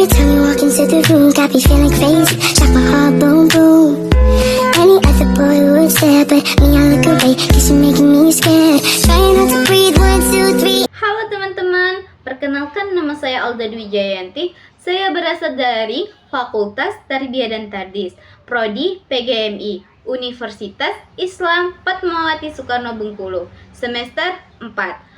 time you walk into the room, got me feeling crazy, shot my heart boom boom. Any other boy would stare, but me I look away, cause you're making me scared. Trying not to breathe, 1, 2, 3. Halo teman-teman, perkenalkan nama saya Alda Dwi Jayanti. Saya berasal dari Fakultas Tarbiyah dan Tardis, Prodi PGMI, Universitas Islam Fatmawati Soekarno Bengkulu, semester 4.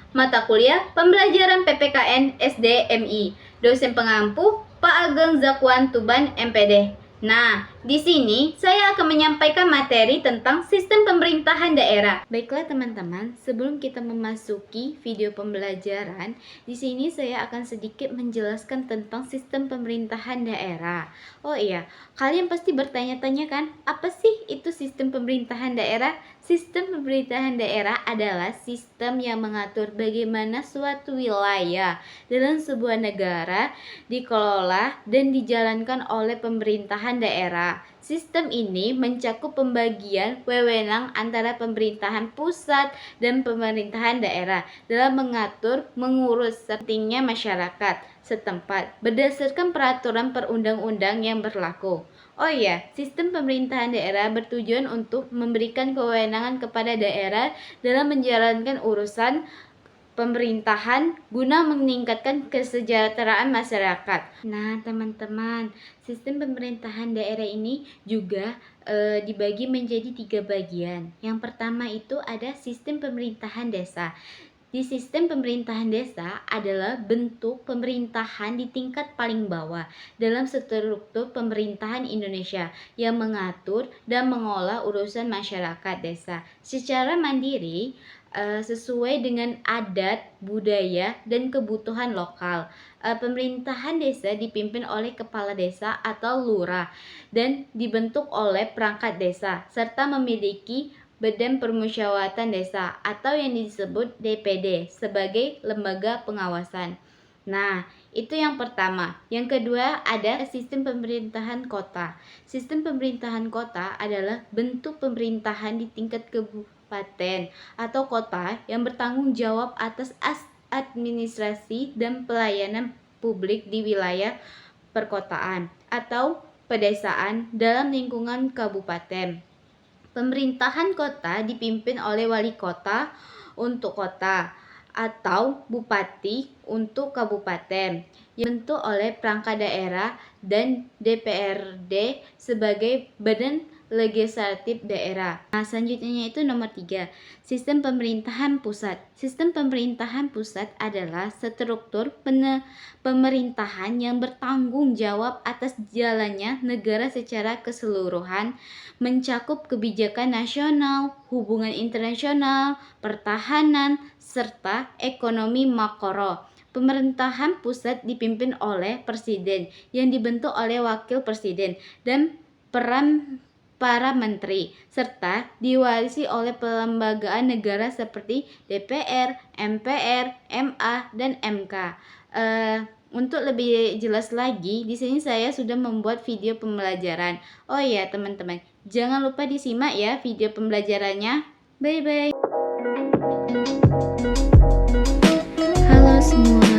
Mata kuliah Pembelajaran PPKN SDMI. Dosen pengampu Pak Ageng Zakwan Tuban MPD. Nah, di sini saya akan menyampaikan materi tentang sistem pemerintahan daerah. Baiklah teman-teman, sebelum kita memasuki video pembelajaran, di sini saya akan sedikit menjelaskan tentang sistem pemerintahan daerah. Oh iya, kalian pasti bertanya-tanya kan, apa sih itu sistem pemerintahan daerah? Sistem pemerintahan daerah adalah sistem yang mengatur bagaimana suatu wilayah dalam sebuah negara dikelola dan dijalankan oleh pemerintahan daerah. Sistem ini mencakup pembagian wewenang antara pemerintahan pusat dan pemerintahan daerah dalam mengatur, mengurus pentingnya masyarakat setempat berdasarkan peraturan perundang-undang yang berlaku. Oh iya, sistem pemerintahan daerah bertujuan untuk memberikan kewenangan kepada daerah dalam menjalankan urusan pemerintahan guna meningkatkan kesejahteraan masyarakat. Nah, teman-teman, sistem pemerintahan daerah ini juga dibagi menjadi 3 bagian. Yang pertama itu ada sistem pemerintahan desa. Di sistem pemerintahan desa adalah bentuk pemerintahan di tingkat paling bawah dalam struktur pemerintahan Indonesia yang mengatur dan mengolah urusan masyarakat desa secara mandiri sesuai dengan adat, budaya, dan kebutuhan lokal. Pemerintahan desa dipimpin oleh kepala desa atau lurah dan dibentuk oleh perangkat desa serta memiliki Badan Permusyawaratan Desa atau yang disebut DPD sebagai lembaga pengawasan. Nah, itu yang pertama. Yang kedua ada sistem pemerintahan kota. Sistem pemerintahan kota adalah bentuk pemerintahan di tingkat kabupaten atau kota yang bertanggung jawab atas administrasi dan pelayanan publik di wilayah perkotaan atau pedesaan dalam lingkungan kabupaten. Pemerintahan kota dipimpin oleh wali kota untuk kota atau bupati untuk kabupaten yang dibentuk oleh perangkat daerah dan DPRD sebagai badan legislatif daerah. Nah, selanjutnya itu nomor 3, sistem pemerintahan pusat. Sistem pemerintahan pusat adalah struktur pemerintahan yang bertanggung jawab atas jalannya negara secara keseluruhan, mencakup kebijakan nasional, hubungan internasional, pertahanan, serta ekonomi makro. Pemerintahan pusat dipimpin oleh presiden yang dibentuk oleh wakil presiden dan peran para menteri, serta diwarisi oleh pelembagaan negara seperti DPR, MPR, MA, dan MK. Untuk lebih jelas lagi, di sini saya sudah membuat video pembelajaran. Oh iya teman-teman, jangan lupa disimak ya video pembelajarannya. Bye-bye. Halo semua,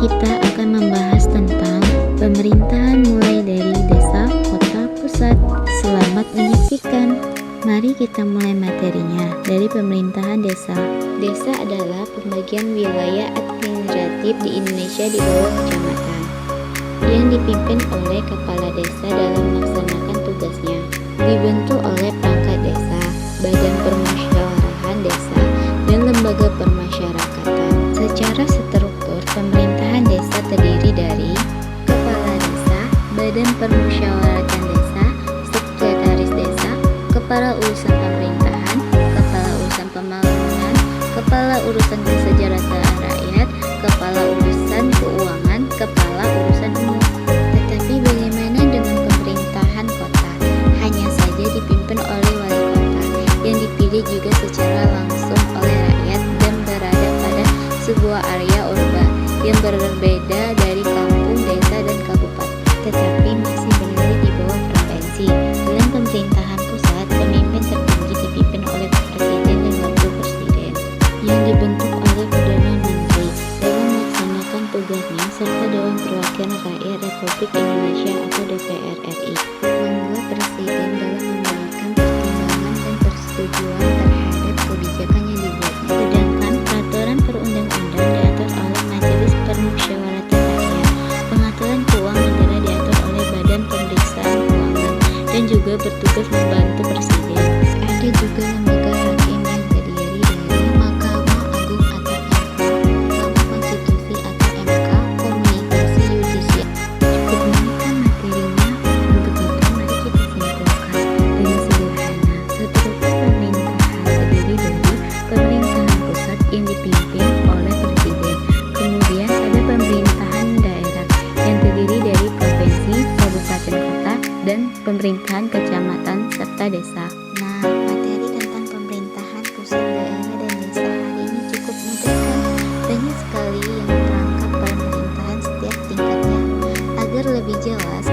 kita akan membahas tentang pemerintahan mulai dari desa, kota, pusat. Selamat menyaksikan. Mari kita mulai materinya dari pemerintahan desa. Desa adalah pembagian wilayah administratif di Indonesia di bawah kecamatan yang dipimpin oleh kepala desa dalam melaksanakan tugasnya. Dibentuk oleh perangkat desa, badan permusyawarahan desa, dan lembaga permasyarakatan. Secara struktur, pemerintahan desa terdiri dari kepala desa, badan permusyawaratan desa, sekretaris desa, kepala urusan pemerintahan, kepala urusan pembangunan, kepala urusan kesejahteraan rakyat, kepala urusan keuangan, kepala urusan umum. Tetapi bagaimana dengan pemerintahan kota? Hanya saja dipimpin oleh wali kota yang dipilih juga secara langsung oleh rakyat dan berada pada sebuah area urban yang berbeda dari kampung, desa, dan kabupaten, tetapi masih berada di bawah provinsi. Dalam pemerintahan pusat, pemimpin tertinggi dipimpin oleh presiden dan wakil presiden yang dibentuk oleh perdana menteri dalam melaksanakan Perwakilan Rakyat Republik Indonesia atau DPR RI. Membuat presiden dalam memberikan pertimbangan dan persetujuan terhadap kebijakan yang dibuatnya. Sedangkan peraturan perundang-undang diatur oleh Majelis Permusyawaratan Rakyat. Pengaturan keuangan negara diatur oleh Badan Pemeriksaan Keuangan dan juga bertugas membantu presiden. Ada juga lembaga hakim yang terdiri dari Mahkamah Agung atau MK, Mahkamah Konstitusi atau MK, Komunikasi Yudisial. Cukup banyak materinya, untuk itu mari kita simpulkan dengan sederhana. Struktur pemerintahan terdiri dari pemerintahan pusat yang dipimpin oleh presiden. Kemudian ada pemerintahan daerah yang terdiri dari provinsi, kabupaten, kota, dan pemerintahan kecamatan serta desa. Nah, materi tentang pemerintahan pusat, daerah, dan desa hari ini cukup mudah kan? Banyak sekali yang merangkap pemerintahan setiap tingkatnya. Agar lebih jelas,